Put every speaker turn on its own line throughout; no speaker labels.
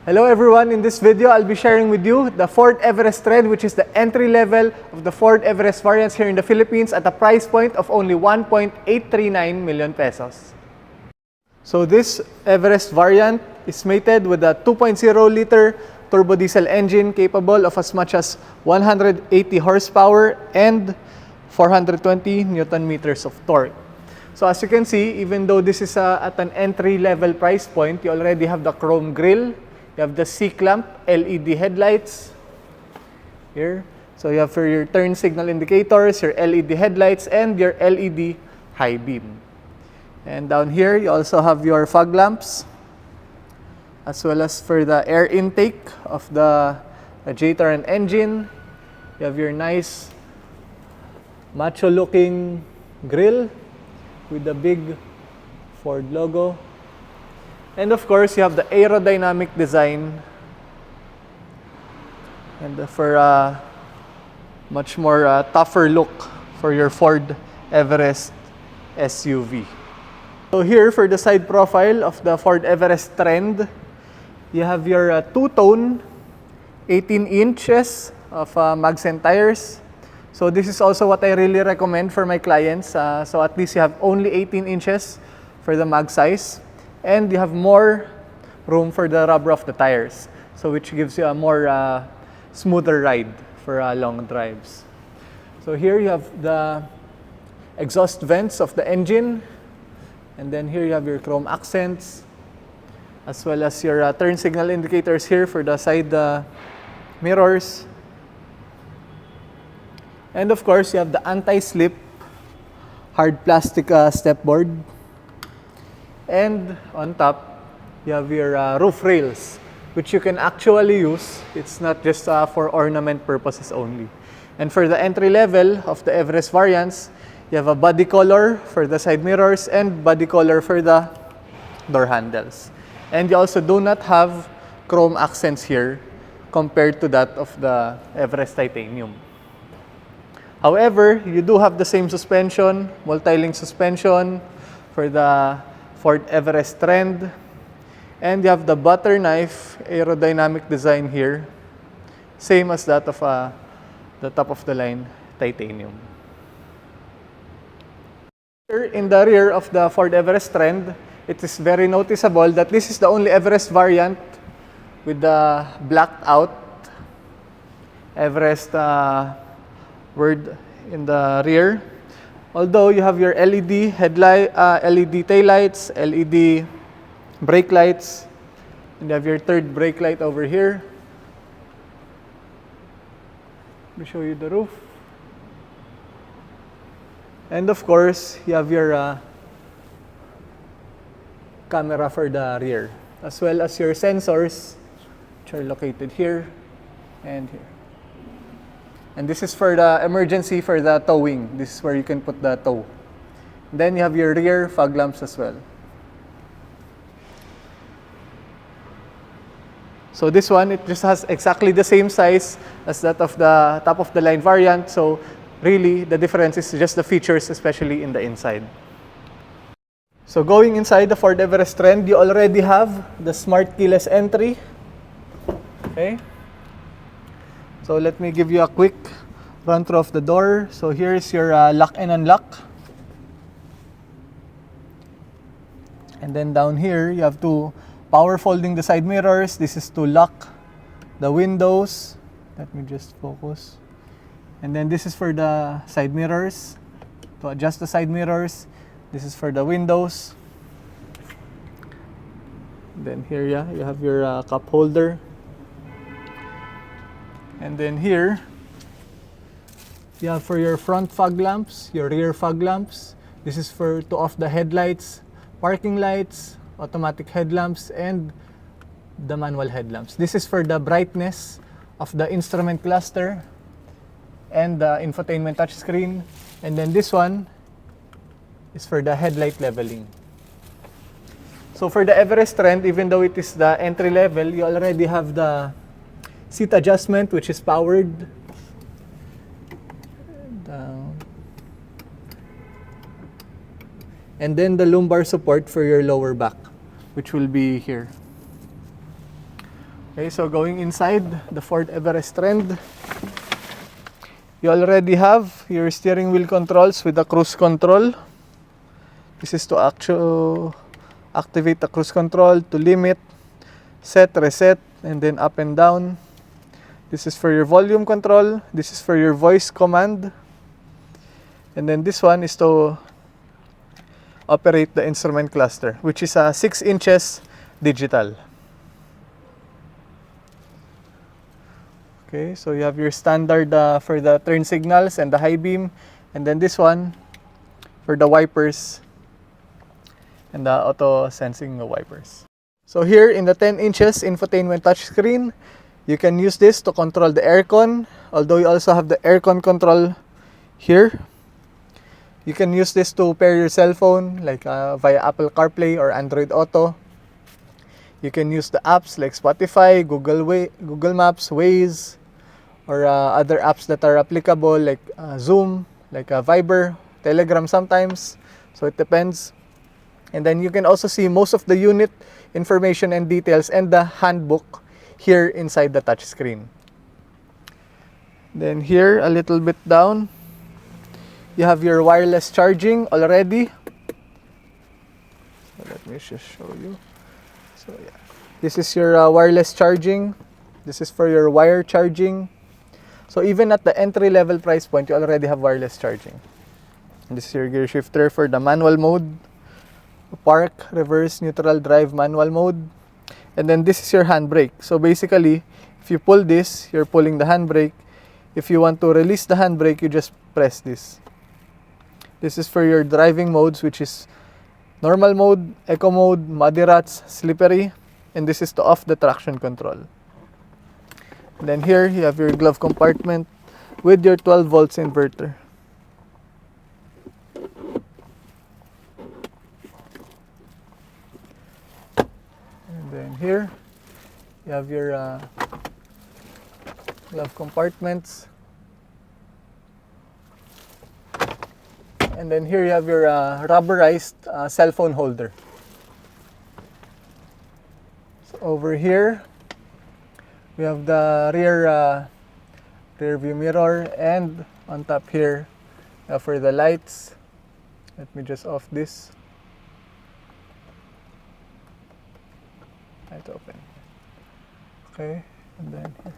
Hello everyone, in this video I'll be sharing with you the Ford Everest Trend, which is the entry level of the Ford Everest variants here in the Philippines at a price point of only 1.839 million pesos. So this Everest variant is mated with a 2.0-liter turbo diesel engine capable of as much as 180 horsepower and 420 Newton meters of torque. So as you can see, even though this is at an entry-level price point, you already have the chrome grille, you have the C-clamp LED headlights here. So you have for your turn signal indicators, your LED headlights, and your LED high beam. And down here, you also have your fog lamps, as well as for the air intake of the radiator and engine. You have your nice macho-looking grille with the big Ford logo. And of course, you have the aerodynamic design and for a much more tougher look for your Ford Everest SUV. So here for the side profile of the Ford Everest Trend, you have your two-tone 18 inches of mags and tires. So this is also what I really recommend for my clients. So at least you have only 18 inches for the mag size. And you have more room for the rubber of the tires, so which gives you a more smoother ride for long drives. So here you have the exhaust vents of the engine, and then here you have your chrome accents, as well as your turn signal indicators here for the side mirrors. And of course, you have the anti-slip hard plastic stepboard. And on top, you have your roof rails, which you can actually use. It's not just for ornament purposes only. And for the entry level of the Everest variants, you have a body color for the side mirrors and body color for the door handles. And you also do not have chrome accents here compared to that of the Everest Titanium. However, you do have the same suspension, multi-link suspension for the Ford Everest Trend, and you have the butter knife aerodynamic design here, same as that of the top of the line Titanium. Here in the rear of the Ford Everest Trend, it is very noticeable that this is the only Everest variant with the blacked out Everest word in the rear. Although you have your LED headlight, LED taillights, LED brake lights, and you have your third brake light over here. Let me show you the roof. And of course, you have your camera for the rear, as well as your sensors, which are located here and here. And this is for the emergency for the towing. This is where you can put the tow. Then you have your rear fog lamps as well. So this one, it just has exactly the same size as that of the top of the line variant. So really, the difference is just the features, especially in the inside. So going inside the Ford Everest Trend, you already have the smart keyless entry. Okay. So let me give you a quick run through of the door. So here is your lock and unlock. And then down here, you have to power folding the side mirrors. This is to lock the windows. Let me just focus. And then this is for the side mirrors, to adjust the side mirrors. This is for the windows. Then here, you have your cup holder. And then here, you have for your front fog lamps, your rear fog lamps. This is to off the headlights, parking lights, automatic headlamps, and the manual headlamps. This is for the brightness of the instrument cluster and the infotainment touchscreen. And then this one is for the headlight leveling. So for the Everest Trend, even though it is the entry level, you already have the seat adjustment, which is powered down. And then the lumbar support for your lower back, which will be here. Okay, so going inside the Fort Everest Trend, you already have your steering wheel controls with the cruise control. This is to activate the cruise control, to limit, set, reset, and then up and down. This is for your volume control. This is for your voice command. And then this one is to operate the instrument cluster, which is a 6 inches digital. Okay, so you have your standard for the turn signals and the high beam, and then this one for the wipers and the auto sensing wipers. So here in the 10 inches infotainment touchscreen, you can use this to control the aircon, although you also have the aircon control here. You can use this to pair your cell phone like via Apple CarPlay or Android Auto. You can use the apps like Spotify, Google Maps, Waze, or other apps that are applicable like Zoom, like Viber, Telegram sometimes. So it depends. And then you can also see most of the unit information and details and the handbook here inside the touchscreen. Then here, a little bit down, you have your wireless charging already. So let me just show you. So yeah, this is your wireless charging. This is for your wire charging. So even at the entry-level price point, you already have wireless charging. And this is your gear shifter for the manual mode. Park, reverse, neutral, drive, manual mode. And then this is your handbrake. So basically, if you pull this, you're pulling the handbrake. If you want to release the handbrake, you just press this. This is for your driving modes, which is normal mode, eco mode, muddy ruts, slippery. And this is to off the traction control. And then here, you have your glove compartment with your 12 volts inverter. And then here, you have your glove compartments. And then here you have your rubberized cell phone holder. So over here, we have the rear view mirror, and on top here for the lights. Let me just off this. Light open. Okay, and then here.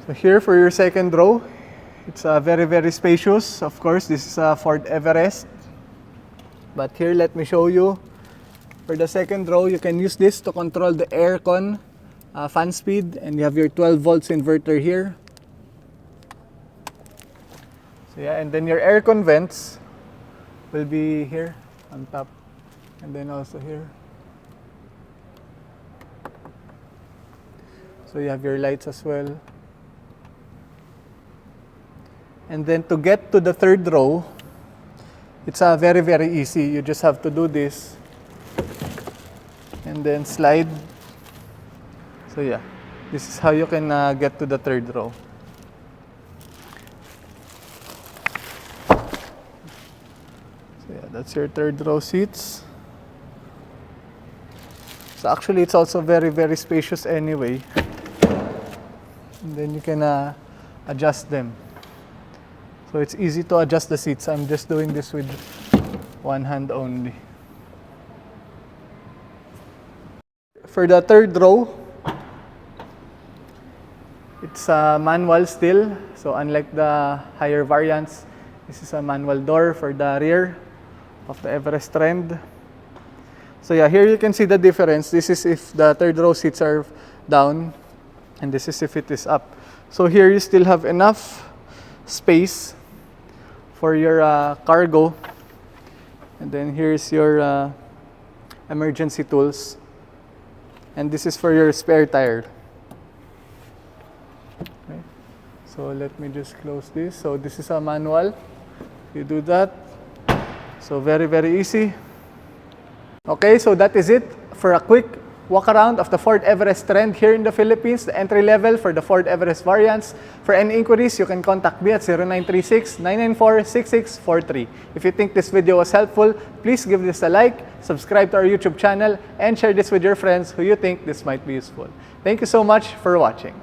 So here for your second row, it's very, very spacious. Of course, this is a Fort Everest. But here, let me show you. For the second row, you can use this to control the aircon fan speed, and you have your 12 volts inverter here. So yeah, and then your aircon vents will be here on top, and then also here. So you have your lights as well. And then to get to the third row, it's very, very easy. You just have to do this and then slide. So yeah, this is how you can get to the third row. So yeah, that's your third row seats. So actually, it's also very, very spacious anyway. And then you can adjust them. So it's easy to adjust the seats. I'm just doing this with one hand only. For the third row, it's manual still. So unlike the higher variants, this is a manual door for the rear of the Everest Trend. So yeah, here you can see the difference. This is if the third row seats are down, and this is if it is up. So here you still have enough space for your cargo. And then here's your emergency tools. And this is for your spare tire. Okay. So let me just close this. So this is a manual. You do that. So very, very easy. Okay, so that is it for a quick walk around of the Fort Everest trend here in the Philippines, the entry level for the Fort Everest variants. For any inquiries, you can contact me at 0936-994-6643. If you think this video was helpful, please give this a like, subscribe to our YouTube channel, and share this with your friends who you think this might be useful. Thank you so much for watching.